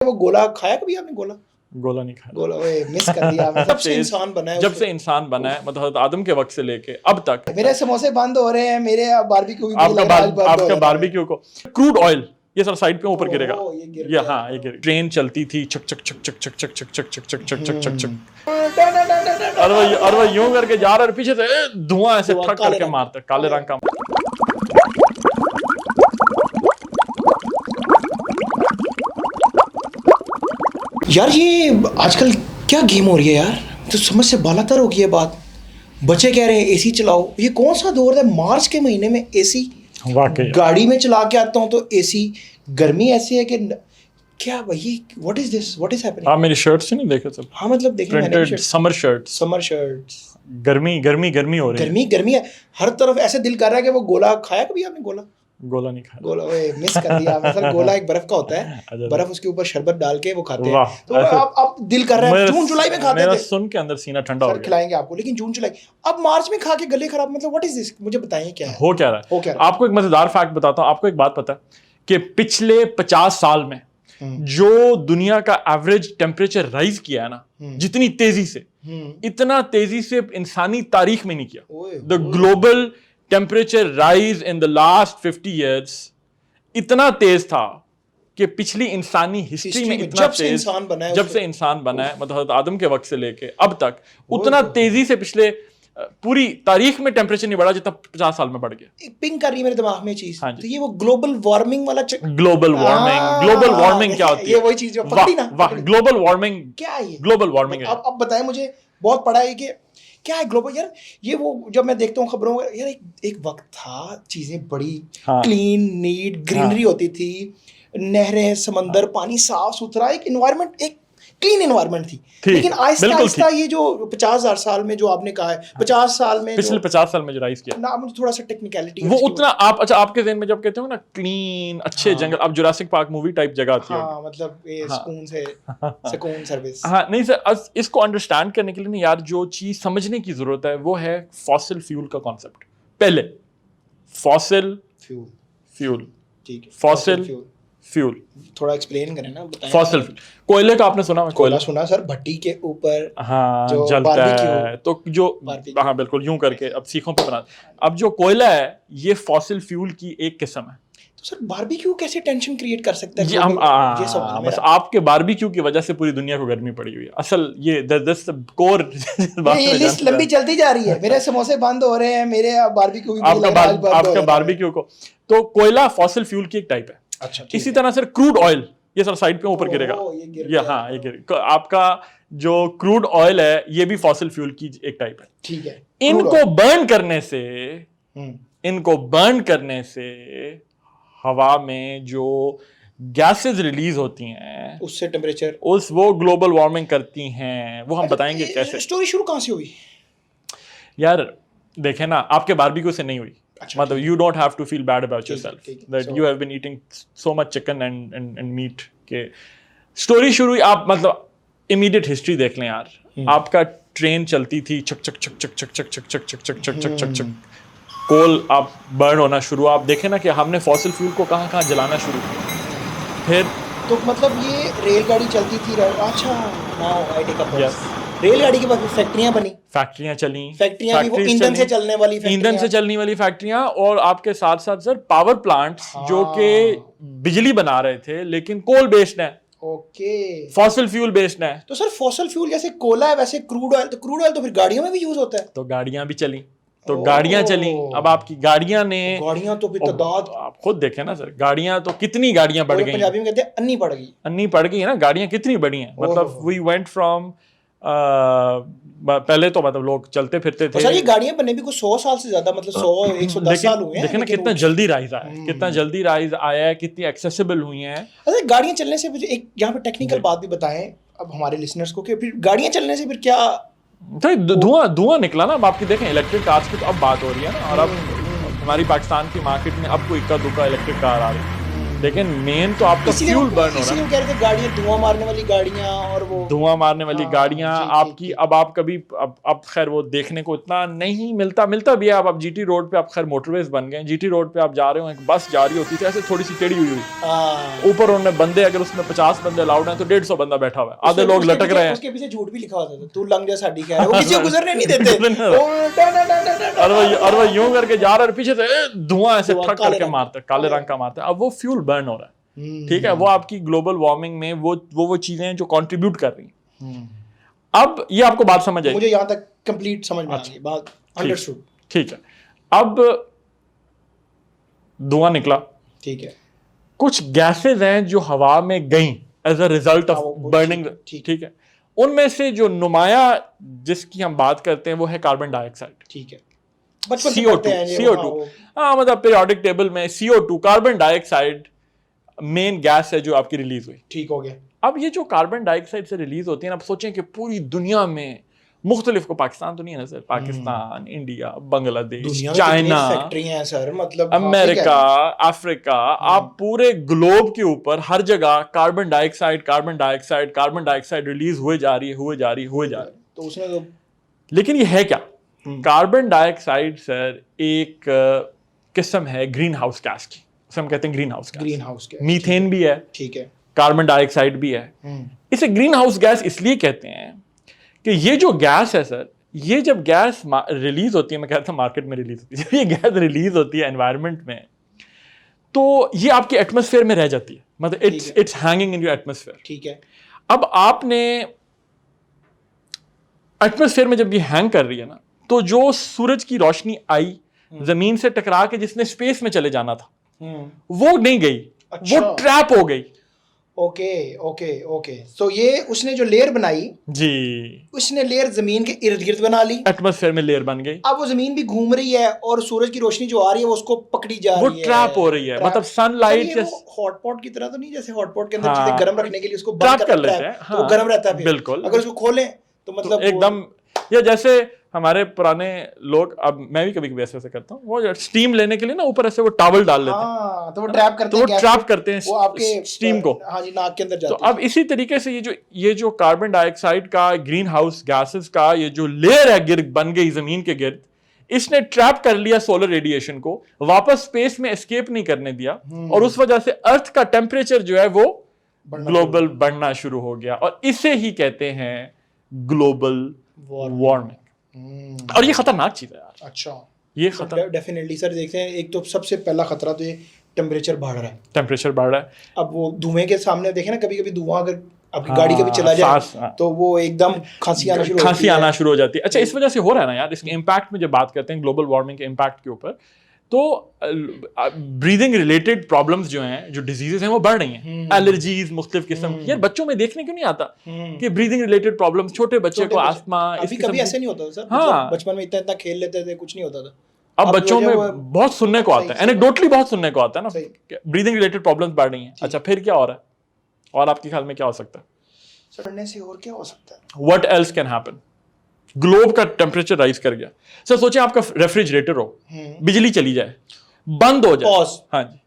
वो गोला खाया कभी आपने? गोला गोला नहीं खाया। गोला मिस कर दिया आपने। जब से इंसान बना है, जब से इंसान बना है, मतलब हज़रत आदम के वक्त से लेके अब तक। मेरे समोसे बंद हो रहे हैं, मेरे बारबेक्यू भी आपका बारबेक्यू को क्रूड ऑयल ये सर साइड पे ऊपर गिरेगा। ये हाँ ये गिर। ट्रेन चलती थी चक चक चक चक चक चक चक चक चक चक चक चक चक चक और वो यूं करके जा रहा है, पीछे से धुआं ऐसे ठक करके मारता, काले रंग का। यार ये आजकल क्या गेम हो रही है यार, तो समझ से बालातर हो गई है बात। बच्चे कह रहे हैं एसी चलाओ, ये कौन सा दौर है? मार्च के महीने में एसी, गाड़ी में चला के आता हूँ तो एसी, गर्मी ऐसी है कि क्या भाई, what is this, what is happening? आप मेरी शर्ट से नहीं देखे सब? हाँ मतलब देखे मैंने, समर शर्ट्स। गर्मी हो रही है, गर्मी है हर तरफ। ऐसे दिल कर रहा है कि वो गोला खाया कभी आपने? गोला नहीं खाया। गोला मिस कर दिया आपने सर। गोला एक बर्फ का होता है, बर्फ उसके ऊपर शरबत डाल के वो खाते हैं। तो आप दिल कर रहा है, जून जुलाई में खाते थे। सुन के अंदर सीना ठंडा हो गया। खिलाएंगे आपको, लेकिन जून जुलाई, अब मार्च में खा के गले खराब, मतलब व्हाट इज दिस? मुझे बताइए क्या है, हो क्या रहा है? आपको एक मजेदार फैक्ट बताता हूँ। आपको एक बात पता है कि पिछले 50 साल में जो दुनिया का एवरेज टेम्परेचर राइज किया है ना, जितनी तेजी से, इतना तेजी से इंसानी तारीख में नहीं किया। The global temperature rise in the last 50 years इतना तेज था कि पिछली इंसानी हिस्ट्री में इतना जब से इंसान बना है, मतलब हज़रत आदम के वक्त से लेके अब तक उतना तेजी से पिछले पूरी तारीख में टेम्परेचर नहीं बढ़ा जितना 50 साल में बढ़ गया। एक पिंग कर रही है मेरे दिमाग में चीज। तो ये वो ग्लोबल वार्मिंग वाला ग्लोबल वार्मिंग क्या होती है? ये वही चीज जो पकड़ी ना। ग्लोबल वार्मिंग क्या है? ग्लोबल वार्मिंग है। अब बताएं मुझे, बहुत पढ़ा है कि क्या है ग्लोबल। यार ये वो जब मैं देखता हूँ खबरों में, यार एक वक्त था चीजें बड़ी क्लीन नीट ग्रीनरी होती थी, नहरें, समंदर, पानी साफ सुथरा, एक एनवायरनमेंट, एक क्लीन एनवायरनमेंट थी। लेकिन आहिस्ता आहिस्ता ये जो 50,000 साल में जो आपने कहा है, 50 साल में, पिछले 50 साल में जो राइज किया ना, मुझे थोड़ा सा टेक्निकलिटी वो उतना आप अच्छा आपके ज़हन में जब कहते हो ना क्लीन अच्छे जंगल, अब जुरासिक पार्क मूवी टाइप जगह थी। हाँ मतलब ये सुकून सर्विस। हाँ नहीं सर, इसको अंडरस्टैंड करने के लिए ना यार जो चीज समझने की जरूरत है वो है फॉसिल फ्यूल का कॉन्सेप्ट। पहले फॉसिल फ्यूल, ठीक है, फॉसिल फ्यूल थोड़ा एक्सप्लेन करें ना, बताएं। फॉसिल फ्यूल, कोयले का आपने सुना? कोयला सुना सर, भट्टी के ऊपर हाँ जलता है, तो जो हाँ बिल्कुल यूं करके अब सीखों पे बना। अब जो कोयला है ये फॉसिल फ्यूल की एक किस्म है। तो सर बारबेक्यू कैसे टेंशन क्रिएट कर सकता है? जी हम बस आपके बारबेक्यू की वजह से पूरी दुनिया को गर्मी पड़ी हुई है। असल ये कोर ये लिस्ट लंबी चलती जा रही है। मेरे समोसे बंद हो रहे हैं, मेरे बारबेक्यू भी आपका बारबेक्यू को, तो कोयला फॉसिल फ्यूल की एक टाइप है। अच्छा, इसी तरह सर क्रूड ऑयल ये सर साइड पे ऊपर गिरेगा। ये हाँ ये गिर, आपका जो क्रूड ऑयल है ये भी फॉसिल फ्यूल की एक टाइप है। ठीक है। इनको बर्न करने से हवा में जो गैसेस रिलीज होती हैं उससे टेम्परेचर वो ग्लोबल वार्मिंग करती हैं। वो हम बताएंगे कैसे। स्टोरी शुरू कहाँ से हुई? यार देखें ना, आपके बारबेक्यू से नहीं हुई। अच्छा, मतलब you don't have to feel bad about yourself that you have been eating so much chicken and meat के स्टोरी शुरू हुई। आप मतलब इमीडिएट हिस्ट्री देख लें यार। आपका ट्रेन चलती थी चक चक चक चक चक चक चक चक चक चक चक चक चक चक, कोल आप बर्न होना शुरू। आप देखें ना कि हमने फॉसिल फ्यूल को कहाँ कहाँ जलाना शुरू किया। फिर तो मतलब ये रेलगाड़ी चलती थी। अच्छा, now I take a pause. रेलगाड़ी के बाद फैक्ट्रियां बनी, फैक्ट्रियां चली, फैक्ट्रियां भी वो ईंधन से चलने वाली फैक्ट्रियां, और आपके साथ साथ सर पावर प्लांट्स जो कि बिजली बना रहे थे लेकिन कोल बेस्ड है। ओके, फॉसिल फ्यूल बेस्ड है। तो सर फॉसिल फ्यूल जैसे कोला है वैसे क्रूड ऑयल तो फिर गाड़ियों में भी यूज होता है। तो गाड़ियां भी चली, अब आपकी गाड़ियां तो फिर तादाद आप खुद देखें ना सर, गाड़ियां तो कितनी गाड़ियां बढ़ गई। पंजाबी में कहते हैं अन्नी पड़ गई है ना, गाड़ियां कितनी बढ़ी हैं। मतलब वी वेंट फ्रॉम पहले तो मतलब लोग चलते फिरते थे। सर ये गाड़ियां बनने भी कुछ 100 साल से ज्यादा, मतलब 100-110 साल हुए हैं। देखें ना कितना जल्दी राइज आया है, कितनी एक्सेसिबल हुई हैं। अच्छा, गाड़ियां चलने से फिर एक यहाँ पे टेक्निकल बात भी बताएं अब हमारे लिसनर्स को कि फिर गाड़ियां चलने से फिर क्या धुआं निकला ना। अब आपकी देखें इलेक्ट्रिक कार्स की तो अब बात हो रही है ना, और अब हमारी पाकिस्तान की मार्केट में अब कोई इक्का दुक्का इलेक्ट्रिक कार आ रही है। लेकिन मेन तो आपका फ्यूल बर्न हो रहा है। कह रहे थे गाड़ियां धुआं मारने वाली गाड़ियां, और वो धुआं मारने वाली गाड़ियां आपकी ठीक। अब आप कभी अब खैर वो देखने को इतना नहीं मिलता भी है। अब जीटी रोड पे आप खैर मोटरवेज बन गए, जीटी रोड पे आप जा रहे हो, एक बस जा रही होती थी ऐसे थोड़ी सी टेढ़ी हुई, ऊपर उन्होंने बंदे, अगर उसमें 50 बंदे अलाउड हैं तो 150 बंदा बैठा हुआ है, आधे लोग लटक रहे हैं। उसके पीछे झूठ भी लिखा होता था, तू लंग जा साडी कह रहा है, वो किसी को गुजरने नहीं देते। और वो यूं करके जा रहा है, पीछे से धुआं ऐसे ठक करके मारता है, काले रंग का मारता है। अब वो फ्यूल बर्न हो रहा है, ठीक है, वो आपकी ग्लोबल वार्मिंग में वो चीजें जो कंट्रीब्यूट कर रही हैं। अब ये आपको बात समझ आई? मुझे यहाँ तक कंप्लीट समझ में आ गई बात, अंडरस्टूड। ठीक है, अब धुआं निकला, ठीक है, कुछ गैसेस हैं जो हवा में गई as a result of burning, ठीक है, उनमें से जो नुमाया जिसकी हम बात करते हैं वो है कार्बन डाइऑक्साइड, ठीक है, CO2, हाँ, मतलब पीरियोडिक टेबल में CO2 carbon dioxide main gas है जो आपकी रिलीज हुई, ठीक हो गया। अब ये जो कार्बन डाइऑक्साइड से रिलीज होती है ना, अब सोचें कि पूरी दुनिया में मुख्तलिफ को, पाकिस्तान तो नहीं है ना sir, Pakistan, India, Bangladesh, China, फैक्ट्रियां सर, मतलब अमेरिका, अफ्रीका, आप पूरे ग्लोब के ऊपर हर जगह कार्बन डाइऑक्साइड रिलीज हुए जा रही है। तो उसमें तो लेकिन ये है क्या? कार्बन डाइऑक्साइड सर एक किस्म है ग्रीन हाउस गैस की, उसे हम कहते हैं ग्रीन हाउस गैस। मीथेन भी है, ठीक है, कार्बन डाइऑक्साइड भी है। इसे ग्रीन हाउस गैस इसलिए कहते हैं कि ये जो गैस है सर, ये जब गैस रिलीज होती है, मैं कहता हूं मार्केट में रिलीज होती है, जब ये गैस रिलीज होती है एनवायरनमेंट में, तो ये आपके एटमॉस्फेयर में रह जाती है, मतलब it's hanging in your atmosphere, ठीक है। अब आपने एटमॉस्फेयर में जब ये हैंग कर रही है ना, तो जो सूरज की रोशनी आई जमीन से टकरा के जिसने स्पेस में चले जाना था, वो नहीं गई, वो ट्रैप हो गई। ओके, तो ये उसने जो लेयर बनाई जी, उसने लेयर जमीन के इर्द गिर्द बना ली, एटमॉस्फेयर में लेयर बन गई। अब वो जमीन भी घूम रही है और सूरज की रोशनी जो आ रही है वो उसको पकड़ी जा रही है, वो ट्रैप हो रही है, मतलब सनलाइट हॉटपॉट की तरह तो नहीं, जैसे हॉटपॉट के अंदर चीजें गर्म रखने के लिए उसको ट्रैप कर लेते हैं, तो गर्म रहता है, बिल्कुल। अगर उसको खोलें तो मतलब एकदम, या जैसे हमारे पुराने लोग, अब मैं भी कभी कभी ऐसे करता हूँ, वो स्टीम लेने के लिए ना ऊपर ऐसे वो टॉवल डाल लेते हैं, तो वो ट्रैप करते हैं आपके स्टीम को, हाँ जी, नाक के अंदर जाती है। तो अब इसी तरीके से ये जो कार्बन डाइऑक्साइड का, ग्रीन हाउस गैसेस का ये जो लेयर है गिर्द बन गई जमीन के गिर्द, इसने ट्रैप कर लिया सोलर रेडिएशन को, वापस स्पेस में एस्केप नहीं करने दिया, और उस वजह से अर्थ का टेम्परेचर जो है वो ग्लोबल बढ़ना शुरू हो गया, और इसे ही कहते हैं ग्लोबल वार्मिंग। और ये खतरनाक चीज है यार। अच्छा, ये खतरा डेफिनेटली सर, देखते हैं, एक तो सबसे पहला खतरा तो ये टेम्परेचर बढ़ रहा है। अब वो धुएं के सामने देखें ना, कभी कभी धुआं अगर आपकी गाड़ी कभी चला जाए तो वो एकदम खांसी आना शुरू हो जाती है। अच्छा, इस वजह से हो रहा है ना यार, इसके इम्पैक्ट में जब बात करते हैं ग्लोबल वार्मिंग के इम्पैक्ट के ऊपर, तो ब्रीदिंग रिलेटेड प्रॉब्लम्स जो हैं, जो डिजीजेस हैं, वो बढ़ रही हैं, एलर्जीज मुख्तलिफ किस्म की। यार बच्चों में देखने क्यों नहीं आता कि ब्रीदिंग रिलेटेड प्रॉब्लम्स, छोटे बच्चे को आस्थमा, कभी ऐसे नहीं होता था सर, हाँ, बचपन में इतना खेल लेते थे, कुछ नहीं होता था। अब बच्चों में बहुत सुनने को आता है, एनेक्डोटली बहुत सुनने को आता है ना, ब्रीदिंग रिलेटेड प्रॉब्लम्स बढ़ रही हैं। अच्छा, फिर क्या हो रहा है, और आपके ख्याल में क्या हो सकता है? बढ़ने से और क्या हो सकता है? What else can happen? Globe का टेम्परेचर राइज कर गया सर, सोचिए आपका रेफ्रिजरेटर हो, बिजली चली जाए, बंद हो जाए, हाँ जी,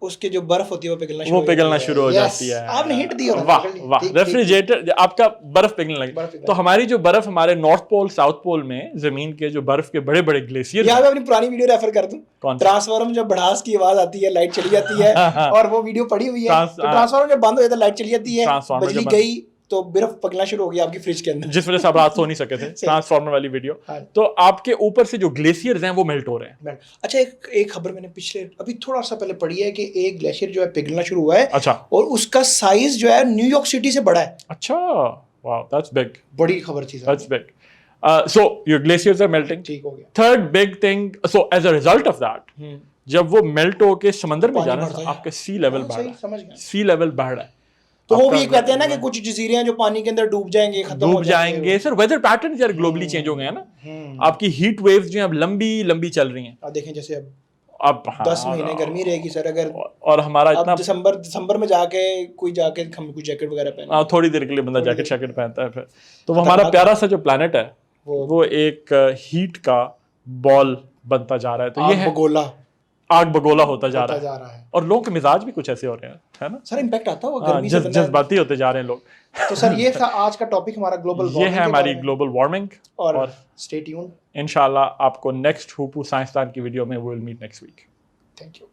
उसके जो बर्फ होती है वो पिघलना शुरू हो जाती है। आपने हिट दिया, वाह वाह, रेफ्रिजरेटर आपका बर्फ पिघलने लगे। तो हमारी जो बर्फ हमारे नॉर्थ पोल, साउथ पोल में जमीन के जो बर्फ के बड़े बड़े ग्लेशियर, यहाँ मैं अपनी पुरानी वीडियो रेफर कर दूं, ट्रांसफार्मर जब भड़ास की आवाज आती है, लाइट चली जाती है, और वो वीडियो पड़ी हुई है, ट्रांसफार्मर जब बंद हो जाता है, लाइट चली जाती है, बिजली गई, तो बर्फ पिघलना शुरू हो गया आपकी फ्रिज के अंदर, जिस वजह से आप रात सो नहीं सके थे। ट्रांसफार्मर वाली वीडियो। हाँ। तो आपके ऊपर से जो ग्लेशियर्स हैं वो मेल्ट हो रहे हैं। अच्छा, एक खबर मैंने पिछले अभी थोड़ा सा पहले पढ़ी है कि एक ग्लेशियर जो है पिघलना शुरू हुआ है। अच्छा, और उसका साइज जो है न्यूयॉर्क सिटी से बड़ा है। अच्छा, वाओ, दैट्स बिग, बड़ी खबर थी, that's big. So your glaciers are melting. ठीक हो गया। Third big thing, so as a result of that, जब वो मेल्ट होके समंदर में जा रहा है, आपका सी लेवल बढ़ रहा है, सी लेवल बढ़ रहा है। तो वो भी कहते हैं ना कि कुछ जजीरे हैं जो पानी के अंदर डूब जाएंगे, खत्म हो जाएंगे। सर, वेदर पैटर्न्स यार ग्लोबली चेंज हो गए हैं ना, आपकी हीट वेव्स जो हैं अब लंबी चल रही हैं। आप देखें, जैसे अब 10 महीने गर्मी रहेगी सर, अगर, और हमारा इतना दिसंबर में जाके कोई जैकेट वगैरह पहने, थोड़ी देर के लिए बंदा जैकेट पहनता है, फिर तो वो हमारा प्यारा सा जो प्लेनेट है वो एक हीट का बॉल बनता जा रहा है। तो ये है गोला, आग बगोला होता जा होता रहा जा है रहा है। और लोगों के मिजाज भी कुछ ऐसे हो रहे हैं, है ना? सर इम्पैक्ट आता होगा गर्मी से जज्बाती होते जा रहे हैं लोग। तो सर ये था आज का टॉपिक हमारा ग्लोबल ये वार्मिंग है हमारी ग्लोबल वार्मिंग। और स्टे ट्यून्ड। इंशाल्लाह आपको नेक्स्ट हुपू साइंसदान की वीडियो में will meet next week. Thank you.